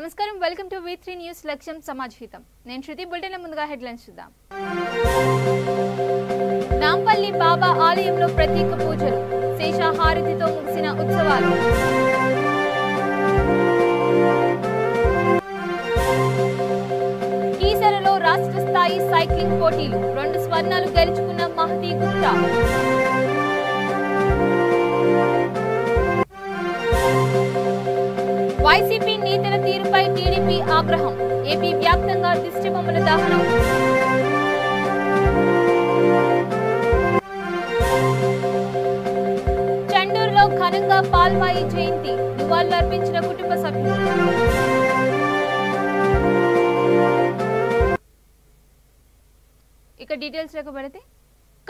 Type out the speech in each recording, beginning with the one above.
నమస్కారం welcome to V3 news లక్ష్యం సమాజ్ హితం నేను శృతి బులెటిన్ ముందుగా హెడ్లైన్స్ చూద్దాం నాంపల్లి బాబా ఆలయంలో ప్రత్యేక పూజలు శేషహారతితో ముగిసిన ఉత్సవాలు కీసరలో రాష్ట్ర స్థాయి సైక్లింగ్ పోటీలు 2 స్వర్ణాలు గెలుచుకున్న మహతి గుప్తా వైసీపీ నేతల తీరుపై టీడీపీ ఆగ్రహం ఏపీ వ్యాప్తంగా దిష్టిబొమ్మల దహనం చండూరులో ఘనంగా పాల్వాయి జయంతి నివాళులర్పించిన కుటుంబ సభ్యులు ఇక డీటెయిల్స్ లేకపోతే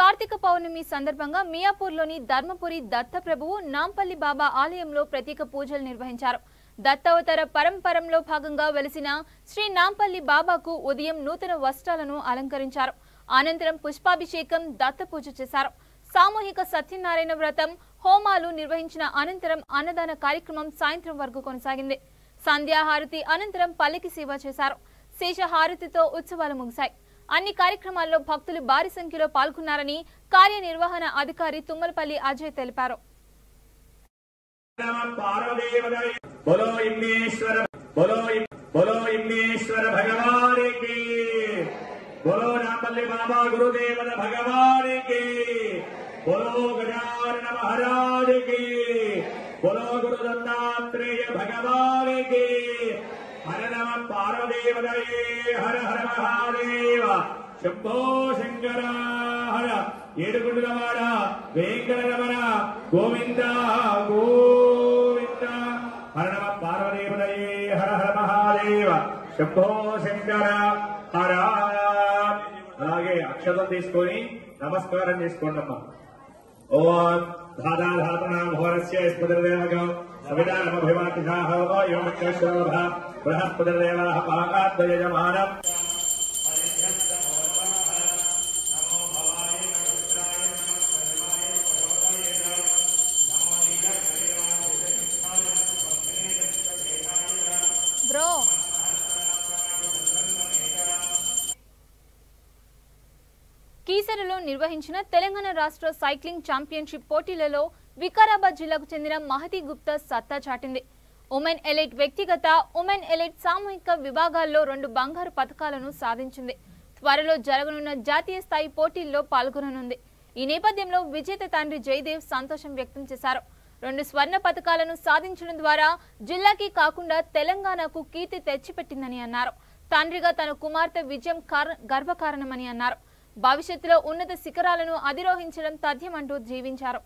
కార్తీక పౌర్ణమి సందర్భంగా మియాపూర్లోని ధర్మపురి దత్తప్రభువు నాంపల్లి బాబా ఆలయంలో ప్రత్యేక పూజలు నిర్వహించారు. దత్తావతార పరంపరంలో భాగంగా వెలిసిన శ్రీ నాంపల్లి బాబాకు ఉదయం నూతన వస్త్రాలను అలంకరించారు. అనంతరం పుష్పాభిషేకం, దత్తపూజ చేశారు. సామూహిక సత్యనారాయణ వ్రతం, హోమాలు నిర్వహించిన అనంతరం అన్నదాన కార్యక్రమం సాయంత్రం వరకు కొనసాగింది. సంధ్యాహారతి అనంతరం పల్లకి సేవ చేశారు. శేషహారతితో ఉత్సవాలు ముగిశాయి. అన్ని కార్యక్రమాల్లో భక్తులు భారీ సంఖ్యలో పాల్గొన్నారని కార్యనిర్వహణ అధికారి తుమ్మలపల్లి అజయ్ తెలిపారు. बोलो इम्मेश्वर भगवान की, बोलो नांपल्ली बाबा गुरुदेव भगवान की, बोलो गजानन महाराज की, बोलो गुरु दत्तात्रेय भगवान की, हर नम पार्वदेवदये हर हर महादेव शंभो शंकर हर ఏడుగుండులవాడ వెంకటరమణ గోవింద గోవింద హర నమ పార్వదేవదయే హర హర మహాదేవ శంభో శంకర హర. అలాగే అక్షతం తీసుకొని నమస్కారం చేసుకోండి అమ్మా. ఓం ధాధాధాతనామోహరస్య స్పతిర్దేవగం సవితానమభిమాతిషాః యోమక్షశోభ బృహస్పతిర్దేవాః పాకాద్వయజమానం. కీసరలో నిర్వహించిన తెలంగాణ రాష్ట్ర సైక్లింగ్ ఛాంపియన్షిప్ పోటీలలో వికారాబాద్ జిల్లాకు చెందిన మహతి గుప్తా సత్తా చాటింది. ఉమెన్ ఎలైట్ వ్యక్తిగత, ఉమెన్ ఎలైట్ సామూహిక విభాగాల్లో 2 బంగారు పతకాలను సాధించింది. త్వరలో జరగనున్న జాతీయ స్థాయి పోటీల్లో పాల్గొననుంది. ఈ నేపథ్యంలో విజేత తండ్రి జయదేవ్ సంతోషం వ్యక్తం చేశారు. 2 స్వర్ణ పతకాలను సాధించడం ద్వారా జిల్లాకి కాకుండా తెలంగాణకు కీర్తి తెచ్చిపెట్టిందని అన్నారు. తండ్రిగా తన కుమార్తె విజయం గర్వకారణమని అన్నారు. భవిష్యత్తులో ఉన్నత శిఖరాలను అధిరోహించడం తథ్యమంటూ జీవించారు.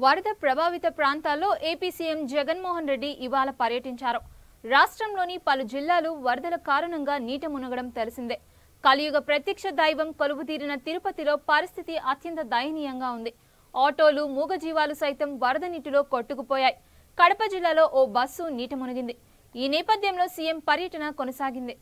వరద ప్రభావిత ప్రాంతాల్లో ఏపీ సీఎం జగన్మోహన్ రెడ్డి ఇవాళ పర్యటించారు. రాష్ట్రంలోని పలు జిల్లాలు వరదల కారణంగా నీట మునగడం తెలిసిందే. కలియుగ ప్రత్యక్ష దైవం కొలువుతీరిన తిరుపతిలో పరిస్థితి అత్యంత దయనీయంగా ఉంది. ఆటోలు, మూగజీవాలు సైతం వరద నీటిలో కొట్టుకుపోయాయి. కడప జిల్లాలో ఓ బస్సు నీట మునిగింది. ఈ నేపథ్యంలో సీఎం పర్యటన కొనసాగింది.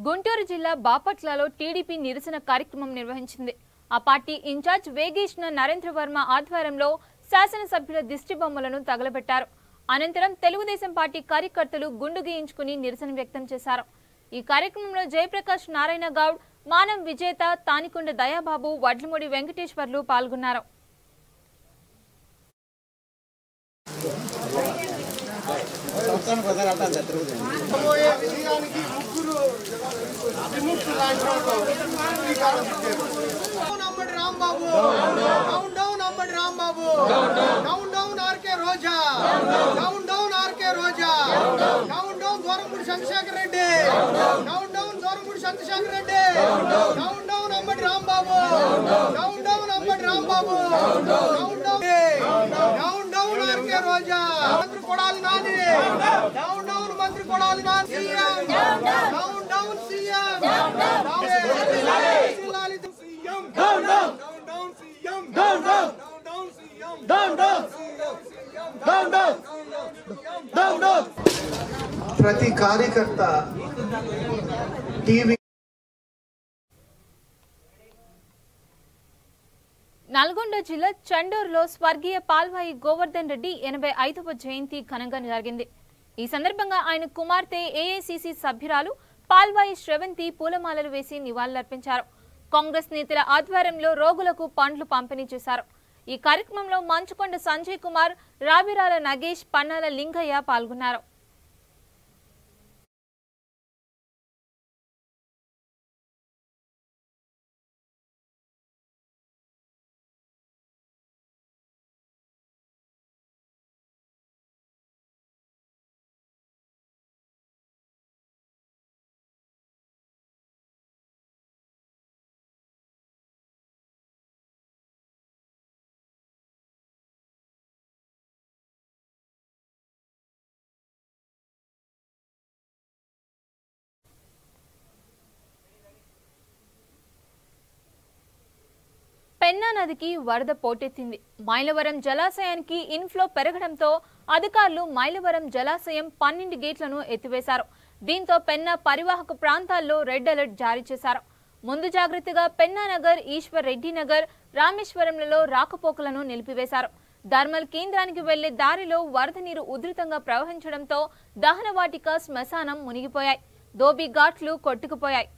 గుంటూరు జిల్లా బాపట్లలో టీడీపీ నిరసన కార్యక్రమం నిర్వహించింది. ఆ పార్టీ ఇన్ఛార్జ్ వేగేష్ణ నరేంద్ర వర్మ ఆధ్వర్యంలో శాసనసభ్యుల దిష్టి బొమ్మలను తగలబెట్టారు. అనంతరం తెలుగుదేశం పార్టీ కార్యకర్తలు గుండు గీయించుకుని నిరసన వ్యక్తం చేశారు. ఈ కార్యక్రమంలో జయప్రకాష్ నారాయణ గౌడ్, మానం విజేత, తానికొండ దయాబాబు, వడ్లమూడి వెంకటేశ్వర్లు పాల్గొన్నారు. Chandrasekhar Reddy down down Durampudi Chandrasekhar Reddy down down Ambati Rambabu down down Ambati Rambabu down down down RK Roja మంత్రి కొడాలి నాని డౌన్ డౌన్ మంత్రి Kodali Nani CM down down CM down down CM down down CM down down down down down down ప్రతి కార్యకర్త టీవీ. నల్గొండ జిల్లా చండూరులో స్వర్గీయ పాల్వాయి గోవర్ధన్ రెడ్డి 85వ జయంతి ఘనంగా జరిగింది. ఈ సందర్భంగా ఆయన కుమార్తె ఏఐసిసి సభ్యురాలు పాల్వాయి శ్రవంతి పూలమాలలు వేసి నివాళులర్పించారు. కాంగ్రెస్ నేతల ఆధ్వర్యంలో రోగులకు పండ్లు పంపిణీ చేశారు. ఈ కార్యక్రమంలో మంచుకొండ సంజయ్ కుమార్, రావిరాల నగేష్, పన్నాల లింగయ్య పాల్గొన్నారు. పెన్నా నదికి వరద పోటెత్తింది. మైలవరం జలాశయానికి ఇన్ఫ్లో పెరగడంతో అధికారులు మైలవరం జలాశయం 12 గేట్లను ఎత్తివేశారు. దీంతో పెన్నా పరివాహక ప్రాంతాల్లో రెడ్ అలర్ట్ జారీ చేశారు. ముందు జాగ్రత్తగా పెన్నానగర్, ఈశ్వర్ రెడ్డి నగర్, రామేశ్వరంలలో రాకపోకలను నిలిపివేశారు. ధర్మల్ కేంద్రానికి వెళ్లే దారిలో వరద నీరు ఉధృతంగా ప్రవహించడంతో దహనవాటిక, శ్మశానం మునిగిపోయాయి. దోబి ఘాట్లు కొట్టుకుపోయాయి.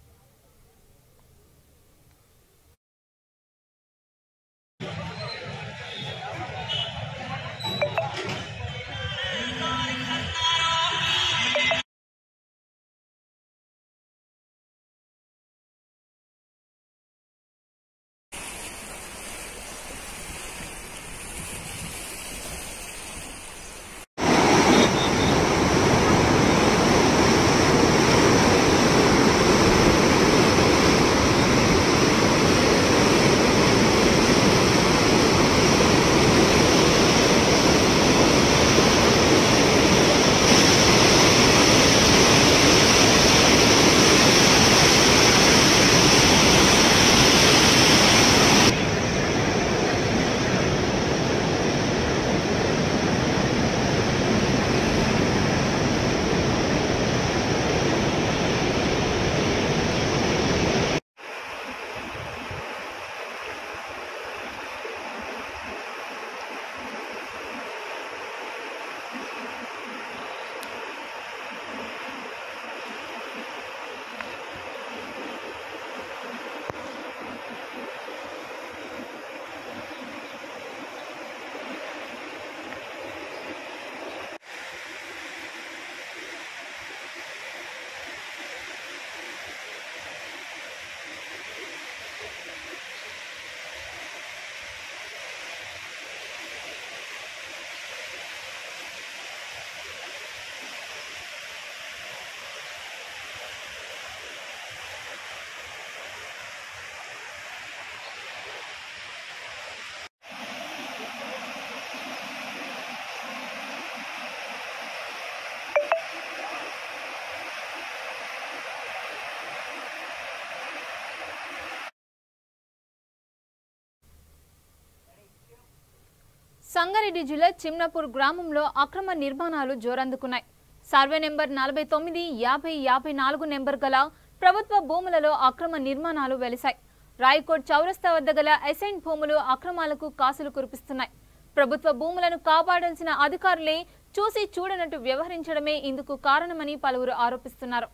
సంగారెడ్డి జిల్లా చిమ్నాపూర్ గ్రామంలో అక్రమ నిర్మాణాలు జోరందుకున్నాయి. సర్వే నెంబర్ 49, 50, 54 నెంబర్ గల ప్రభుత్వ భూములలో అక్రమ నిర్మాణాలు వెలిశాయి. రాయకోట్ చౌరస్తా వద్ద గల అసైన్ భూములు అక్రమాలకు కాసులు కురిపిస్తున్నాయి. ప్రభుత్వ భూములను కాపాడాల్సిన అధికారులే చూసి చూడనట్టు వ్యవహరించడమే ఇందుకు కారణమని పలువురు ఆరోపిస్తున్నారు.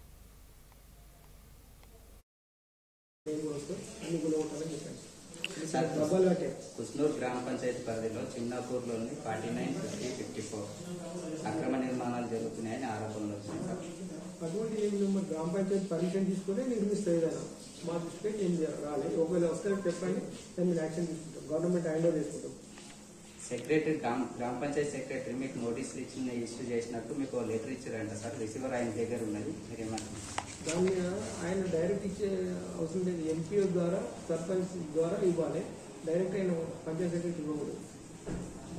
కుస్నూర్ గ్రామ పంచాయతీ పరిధిలో చిన్నాపూర్లోని 49-50-54 అక్రమ నిర్మాణాలు జరుగుతున్నాయని ఆరోపణలు వచ్చినాయి సార్. అటువంటి గ్రామ పంచాయతీ పర్మిషన్ తీసుకుని నిర్మిస్తాయి కదా, మా దృష్టికి ఏం రాలేదు. ఒకవేళ వస్తే చెప్పండి, నేను యాక్షన్ తీసుకుంటాం, గవర్నమెంట్ హ్యాండ్ ఓవర్ చేసుకుంటాం. సెక్రటరీ గ్రామ పంచాయతీ సెక్రటరీ మీకు నోటీసులు ఇష్యూ చేసినట్టు మీకు లెటర్ ఇచ్చారంట సార్. రిసీవర్ ఆయన దగ్గర ఉన్నది, మీరేమంటారు? దాన్ని ఆయన డైరెక్ట్ ఇచ్చే అవసరం లేదు. ఎంపీఓ ద్వారా, సర్పంచ్ ద్వారా ఇవ్వాలి. డైరెక్ట్ ఆయన పంచాయతీ సెక్రటరీ ఇవ్వకూడదు.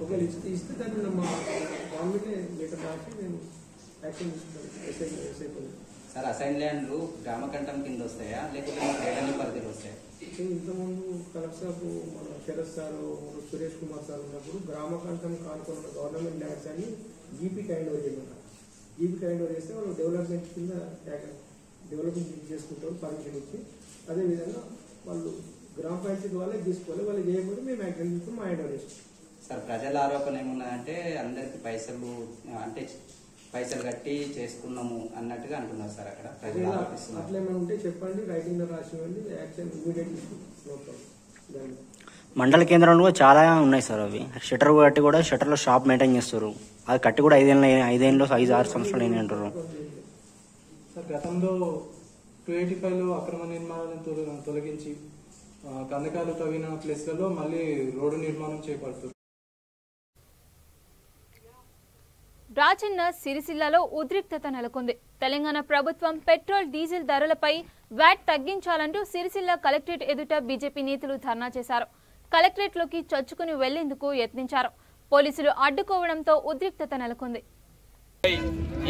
ఒకవేళ ఇస్తే దాన్ని మా గవర్నమెంట్ లెటర్ రాసి నేను యాక్షన్ తీసుకుంటాను. ఎస్ఐ సార్, అసైన్ ల్యాండ్లు గ్రామ కంఠం కింద వస్తాయా లేకపోతే రెవెన్యూ పరిధిలో వస్తాయా? ఇంతకుముందు కలెక్టర్ మన శరత్ సార్, సురేష్ కుమార్ సార్ ఉన్నప్పుడు గ్రామ కంఠం కానుకున్న గవర్నమెంట్ ల్యాండ్స్ అని జీపీకి హ్యాండ్ ఓవర్ చేయమన్నారు. జీపీకి హ్యాండ్ ఓవర్ చేస్తే వాళ్ళు డెవలప్మెంట్ కింద డెవలప్మెంట్ చేసుకుంటారు పర్మిషన్ ఇచ్చి. అదేవిధంగా వాళ్ళు గ్రామ పంచాయతీ వాళ్ళే తీసుకోవాలి, వాళ్ళు చేయకపోతే మేము యాక్షన్ తీసుకుని మా హ్యాండ్ ఓవర్ చేస్తాం. సార్, ప్రజల ఆరోపణ ఏమున్నాయంటే అందరికి పైసలు కట్టి చేసుకున్నాము అన్నట్టుగా అంటున్నారు సార్. అక్కడ ప్రజలు ఆరోపిస్తున్నారు. అట్లా ఏమైనా ఉంటే చెప్పండి, రైటింగ్ లో రాసివ్వండి, యాక్షన్ ఇమీడియట్ తీసుకుంటాం. మండల కేంద్రంలో చాలా ఉన్నాయి సార్. అవి షటర్ కట్టి కూడా షటర్లో షాప్ మెయింటైన్ చేస్తారు. అది కట్టి కూడా 5 6 సంవత్సరాలు అయినాయి అంటారు సార్. గతంలో 285లో అక్రమ నిర్మాణాలను తొలగించి కందకాలు తవ్విన ప్లేస్లలో మళ్ళీ రోడ్డు నిర్మాణం చేపడుతుంది. రాజన్న సిరిసిల్లలో ఉద్రిక్తత నెలకొంది. తెలంగాణ ప్రభుత్వం పెట్రోల్, డీజిల్ ధరలపై వ్యాట్ తగ్గించాలంటూ సిరిసిల్ల కలెక్టరేట్ ఎదుట బీజేపీ నేతలు ధర్నా చేశారు. కలెక్టరేట్లోకి చొచ్చుకుని వెళ్లేందుకు యత్నించారు. పోలీసులు అడ్డుకోవడంతో ఉద్రిక్తత నెలకొంది.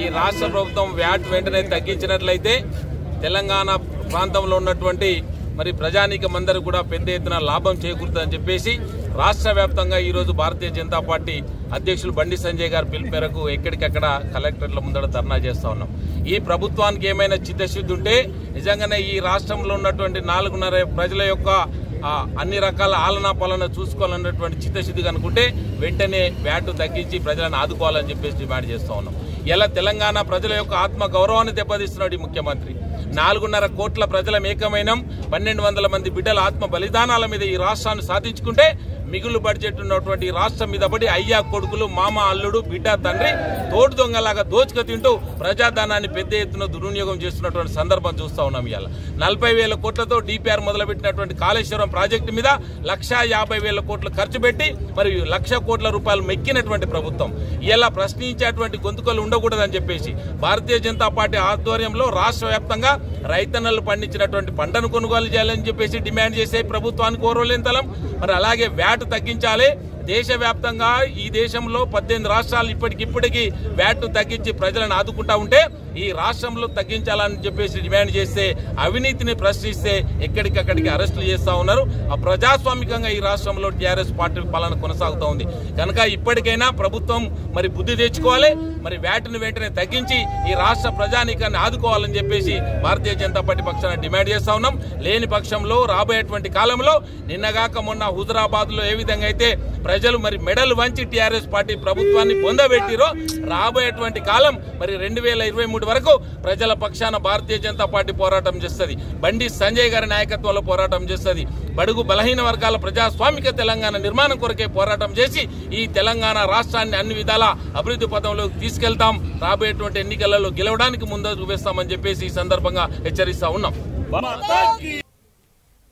ఈ రాష్ట్ర ప్రభుత్వం వ్యాట్ వెంటనే తగ్గించినట్లయితే తెలంగాణ ప్రాంతంలో ఉన్నటువంటి ప్రజానీకమందరూ కూడా పెద్ద ఎత్తున లాభం చేకూరుతుందని చెప్పేసి రాష్ట్ర వ్యాప్తంగా ఈరోజు భారతీయ జనతా పార్టీ అధ్యక్షులు బండి సంజయ్ గారి పిలుపు మేరకు ఎక్కడికక్కడ కలెక్టరేట్ల ముందర ధర్నా చేస్తా ఉన్నాం. ఈ ప్రభుత్వానికి ఏమైనా చిత్తశుద్ధి ఉంటే నిజంగానే ఈ రాష్ట్రంలో ఉన్నటువంటి 4.5 ప్రజల యొక్క అన్ని రకాల ఆలనా పాలన చూసుకోవాలన్నటువంటి చిత్తశుద్ధి కనుకుంటే వెంటనే వ్యాట్ తగ్గించి ప్రజలను ఆదుకోవాలని చెప్పేసి డిమాండ్ చేస్తా ఉన్నాం. ఇలా తెలంగాణ ప్రజల యొక్క ఆత్మ గౌరవాన్ని దెబ్బతీస్తున్నాడు ఈ ముఖ్యమంత్రి. 4.5 కోట్ల ప్రజల మేకమైనం 1200 మంది బిడ్డల ఆత్మ బలిదానాల మీద ఈ రాష్ట్రాన్ని సాధించుకుంటే మిగులు బడ్జెట్ ఉన్నటువంటి రాష్ట్రం మీద పడి అయ్యా కొడుకులు, మామ, అల్లుడు, బిడ్డ, తండ్రి తోడు దొంగలాగా దోచుక తింటూ ప్రజాధనాన్ని పెద్ద ఎత్తున దుర్వినియోగం చేస్తున్నటువంటి సందర్భం చూస్తా ఉన్నాం. ఇవాళ 40,000 కోట్లతో డిపిఆర్ మొదలుపెట్టినటువంటి కాళేశ్వరం ప్రాజెక్టు మీద 150,000 కోట్లు ఖర్చు పెట్టి 1,00,000 కోట్ల రూపాయలు మెక్కినటువంటి ప్రభుత్వం ఇలా ప్రశ్నించేటువంటి గొంతుకలు ఉండకూడదని చెప్పేసి భారతీయ జనతా పార్టీ ఆధ్వర్యంలో రాష్ట్ర వ్యాప్తంగా రైతన్నలు పండించినటువంటి పంటను కొనుగోలు చేయాలని చెప్పేసి డిమాండ్ చేసే ప్రభుత్వానికి ఓర్వలేంతలం. అలాగే వ్యాట్ తగ్గించాలి. దేశవ్యాప్తంగా ఈ దేశంలో 18 రాష్ట్రాలు ఇప్పటికిప్పటికీ వ్యాట్ తగ్గించి ప్రజలను ఆదుకుంటా ఉంటే ఈ రాష్ట్రంలో తగ్గించాలని చెప్పేసి డిమాండ్ చేస్తే, అవినీతిని ప్రశ్నిస్తే ఎక్కడికక్కడికి అరెస్టులు చేస్తా ఉన్నారు. ప్రజాస్వామికంగా ఈ రాష్ట్రంలో టీఆర్ఎస్ పార్టీ పాలన కొనసాగుతూ ఉంది. కనుక ఇప్పటికైనా ప్రభుత్వం బుద్ధి తెచ్చుకోవాలి. వ్యాట్ను వెంటనే తగ్గించి ఈ రాష్ట్ర ప్రజానీకాన్ని ఆదుకోవాలని చెప్పేసి భారతీయ జనతా పార్టీ పక్షాన డిమాండ్ చేస్తా ఉన్నాం. లేని పక్షంలో రాబోయేటువంటి కాలంలో నిన్నగాక మొన్న హుజరాబాద్ లో ఏ విధంగా అయితే ప్రజలు మెడలు వంచి టీఆర్ఎస్ పార్టీ ప్రభుత్వాన్ని పొందబెట్టిరో రాబోయేటువంటి కాలం 2023 వరకు ప్రజల పక్షాన భారతీయ జనతా పార్టీ పోరాటం చేస్తుంది. బండి సంజయ్ గారి నాయకత్వంలో పోరాటం చేస్తుంది. బడుగు బలహీన వర్గాల ప్రజాస్వామిక తెలంగాణ నిర్మాణం కొరకే పోరాటం చేసి ఈ తెలంగాణ రాష్ట్రాన్ని అన్ని విధాల అభివృద్ధి పథంలోకి తీసుకెళ్తాం. రాబోయేటువంటి ఎన్నికలలో గెలవడానికి ముందడుగు వేస్తామని చెప్పేసి ఈ సందర్భంగా హెచ్చరిస్తా ఉన్నాం.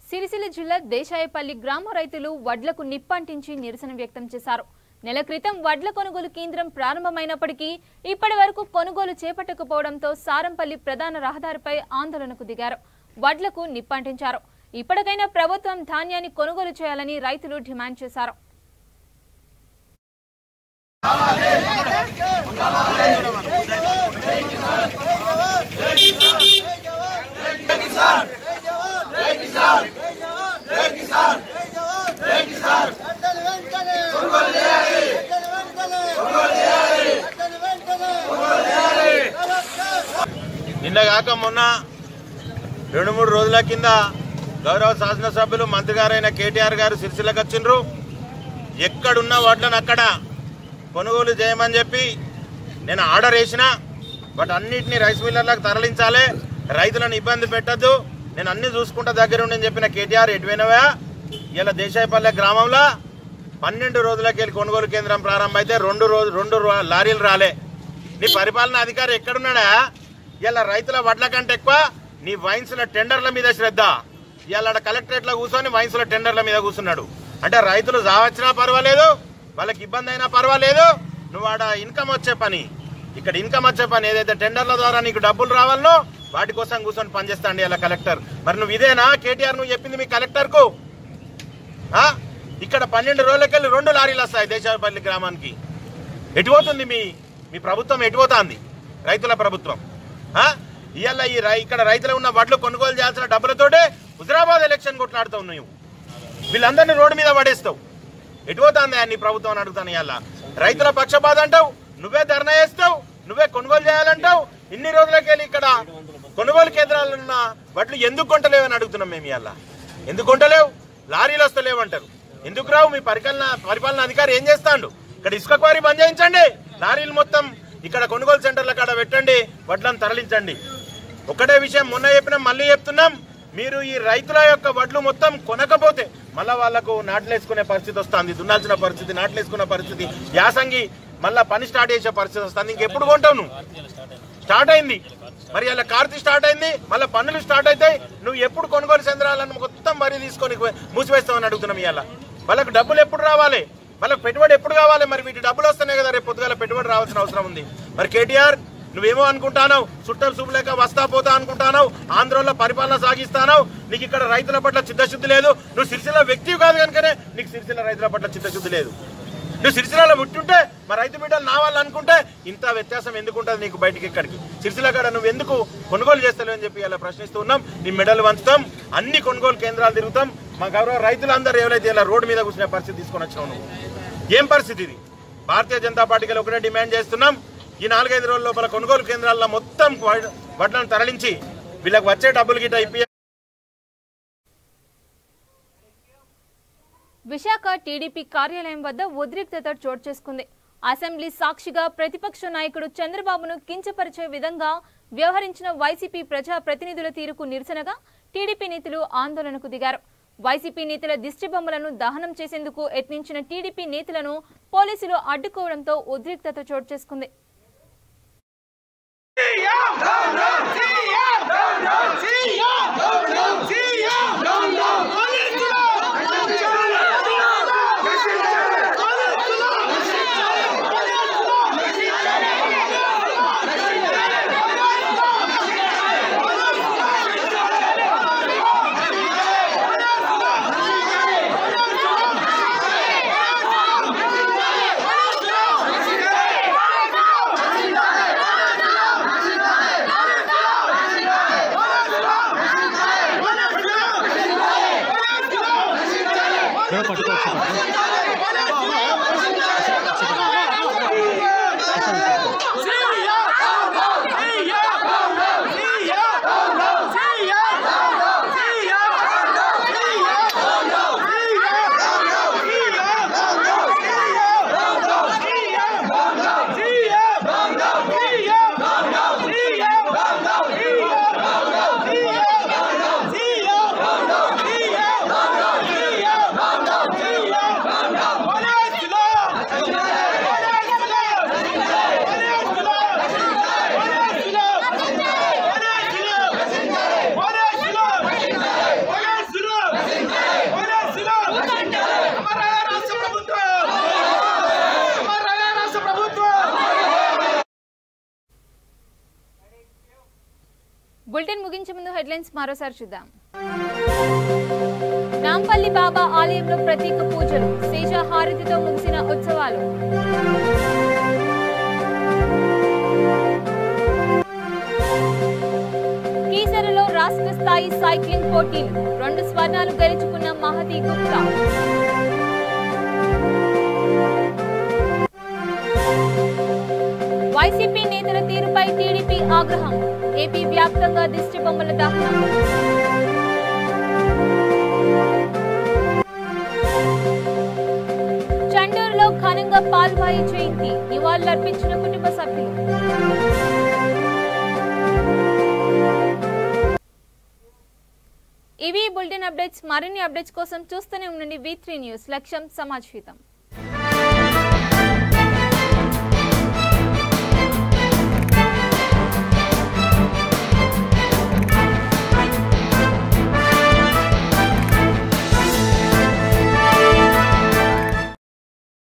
సిరిసిల్ల జిల్లా దేశాయపల్లి గ్రామ రైతులు వడ్లకు నిప్పంటించి నిరసన వ్యక్తం చేశారు. నెల క్రితం వడ్ల కొనుగోలు కేంద్రం ప్రారంభమైనప్పటికీ ఇప్పటి వరకు కొనుగోలు చేపట్టకపోవడంతో సారంపల్లి ప్రధాన రహదారిపై ఆందోళనకు దిగారు. వడ్లకు నిప్పంటించారు. ఇప్పటికైనా ప్రభుత్వం ధాన్యాన్ని కొనుగోలు చేయాలని రైతులు డిమాండ్ చేశారు. నిన్నగాక మొన్న 2-3 రోజుల కింద గౌరవ శాసనసభ్యులు మంత్రి గారైన కేటీఆర్ గారు సిరిసిల్లకు వచ్చిండ్రు. ఎక్కడున్న వాటిని అక్కడ కొనుగోలు చేయమని చెప్పి నేను ఆర్డర్ వేసిన. బట్ అన్నిటినీ రైస్ మిల్లర్లకు తరలించాలి, రైతులను ఇబ్బంది పెట్టద్దు, నేను అన్ని చూసుకుంటా దగ్గరుండి అని చెప్పిన కేటీఆర్ ఎటువైనవా? ఇలా దేశాయపల్లె గ్రామంలో 12 రోజులకి వెళ్ళి కొనుగోలు కేంద్రం ప్రారంభం అయితే 2 లారీలు రాలే. నీ పరిపాలన అధికారి ఎక్కడున్నాడా? ఇలా రైతుల వడ్ల కంటే ఎక్కువ నీ వైన్స్ల టెండర్ల మీద శ్రద్ధ. ఇలా కలెక్టరేట్లో కూర్చొని వైన్స్ల టెండర్ల మీద కూర్చున్నాడు. అంటే రైతులు జావచ్చినా పర్వాలేదు, వాళ్ళకి ఇబ్బంది అయినా పర్వాలేదు, నువ్వు ఆడ ఇన్కమ్ వచ్చే పని, ఇక్కడ ఇన్కమ్ వచ్చే పని ఏదైతే టెండర్ల ద్వారా నీకు డబ్బులు రావాలనో వాటి కోసం కూర్చొని పనిచేస్తాండి ఇలా కలెక్టర్. మరి నువ్వు ఇదేనా కేటీఆర్ నువ్వు చెప్పింది మీ కలెక్టర్కు? ఇక్కడ 12 రోజులకెళ్ళి 2 లారీలు వస్తాయి దేశాయపల్లి గ్రామానికి. ఎటుపోతుంది మీ ప్రభుత్వం? ఎటుపోతుంది రైతుల ప్రభుత్వం? ఇవాళ ఇక్కడ రైతులు ఉన్న వడ్లు కొనుగోలు చేయాల్సిన డబ్బులతోటే హుజరాబాద్ ఎలక్షన్ కొట్లాడుతావు నువ్వు. వీళ్ళందరినీ రోడ్డు మీద పడేస్తావు. ఎటుపోతుంది నీ ప్రభుత్వం అని అడుగుతాను. ఇవాళ రైతుల పక్షపాత అంటావు, నువ్వే ధర్నా చేస్తావు, నువ్వే కొనుగోలు చేయాలంటావు. ఇన్ని రోజులకెళ్ళి ఇక్కడ కొనుగోలు కేంద్రాలున్న వడ్లు ఎందుకు కొంటలేవని అడుగుతున్నాం మేము. ఇవాళ ఎందుకు కొంటలేవు? లారీలు వస్తలేవంటారు. ఎందుకు రావు? మీ పరిపాలన అధికారి ఏం చేస్తాడు? ఇక్కడ ఇసుక క్వారీ బంద్ చేయించండి, లారీలు మొత్తం ఇక్కడ కొనుగోలు సెంటర్ల కాడ పెట్టండి, వడ్లను తరలించండి. ఒకటే విషయం మొన్న చెప్పినాం, మళ్ళీ చెప్తున్నాం, మీరు ఈ రైతుల యొక్క వడ్లు మొత్తం కొనకపోతే మళ్ళా వాళ్లకు నాట్లేసుకునే పరిస్థితి వస్తుంది, దున్నాల్సిన పరిస్థితి, నాట్లేసుకునే పరిస్థితి, యాసంగి మళ్ళా పని స్టార్ట్ చేసే పరిస్థితి వస్తుంది. ఇంకెప్పుడు కొంటావు నువ్వు? స్టార్ట్ అయింది మరి, అలా కార్తీ స్టార్ట్ అయింది, మళ్ళీ పన్నులు స్టార్ట్ అవుతాయి. నువ్వు ఎప్పుడు కొనుగోలు కేంద్రాలను మొత్తం వరి తీసుకొని మూసివేస్తామని అడుగుతున్నాం. ఇవాళ వాళ్ళకు డబ్బులు ఎప్పుడు రావాలి? వాళ్ళకి పెట్టుబడి ఎప్పుడు కావాలి? మరి వీటి డబ్బులు వస్తున్నాయి కదా, రేపు పొద్దుగాల పెట్టుబడి రావాల్సిన అవసరం ఉంది. మరి కేటీఆర్ నువ్వేమో అనుకుంటావు, చుట్టం చూపులేక వస్తా పోతా అనుకుంటావు, ఆంధ్రలో పరిపాలన సాగిస్తావు, నీకు ఇక్కడ రైతుల పట్ల చిత్తశుద్ధి లేదు. నువ్వు సిరిసిల్ల వ్యక్తివి కాదు కనుకనే నీకు సిరిసిల్ల రైతుల పట్ల చిత్తశుద్ధి లేదు. నువ్వు సిరిసిల్లలో పుట్టుంటే మా రైతు బిడ్డలు నా వాళ్ళు అనుకుంటే ఇంత వ్యత్యాసం ఎందుకు ఉంటుంది నీకు? బయటికి ఇక్కడికి సిరిసిల్ల కాడ నువ్వు ఎందుకు కొనుగోలు చేస్తలేవు అని చెప్పి ఇలా ప్రశ్నిస్తూ ఉన్నాం. నీ మెడలు వంచుతాం, అన్ని కొనుగోలు కేంద్రాలు తిరుగుతాం. మా గౌరవ రైతులందరూ ఎవరైతే ఇలా రోడ్డు మీద కూర్చునే పరిస్థితి తీసుకొని వచ్చినావు నువ్వు. ఏం పరిస్థితి ఇది? భారతీయ జనతా పార్టీకి ఒకటే డిమాండ్ చేస్తున్నాం, ఈ 4-5 రోజుల లోపల కొనుగోలు కేంద్రాల్లో మొత్తం వడ్లను తరలించి వీళ్ళకి వచ్చే డబ్బులు గిట్ట ఇప్పి. విశాఖ టీడీపీ కార్యాలయం వద్ద ఉద్రిక్తత చోటు చేసుకుంది. అసెంబ్లీ సాక్షిగా ప్రతిపక్ష నాయకుడు చంద్రబాబును కించపరిచే విధంగా వ్యవహరించిన వైసీపీ ప్రజా ప్రతినిధుల తీరుకు నిరసనగా టీడీపీ నేతలు ఆందోళనకు దిగారు. వైసీపీ నేతల దిష్టిబొమ్మలను దహనం చేసేందుకు యత్నించిన టీడీపీ నేతలను పోలీసులు అడ్డుకోవడంతో ఉద్రిక్తత చోటు చేసుకుంది. బులెటిన్ ముగించే ముందు హెడ్లైన్స్ మరోసారి చూద్దాం. నాంపల్లి బాబా ఆలయంలో ప్రత్యేక పూజలు, శేష హారతితో ముగిసిన ఉత్సవాలు. కీసరలో రాష్ట్ర స్థాయి సైక్లింగ్ పోటీలు, 2 స్వర్ణాలు గెలుచుకున్న మహతి గుప్తా. వైసీపీ నేతల తీరుపై టీడీపీ ఆగ్రహం. ఏపీ వ్యాప్తంగా దిష్టి బొమ్మల దహనం. చండూరులో ఘనంగా పాల్వాయి జయంతి. నివాళులర్పించిన కుటుంబ సభ్యులు. ఇవి బులెటిన్ అప్డేట్స్. మరిన్ని అప్డేట్స్ కోసం చూస్తూనే ఉండండి V3 న్యూస్. లక్ష్యం సమాజ్ హితం.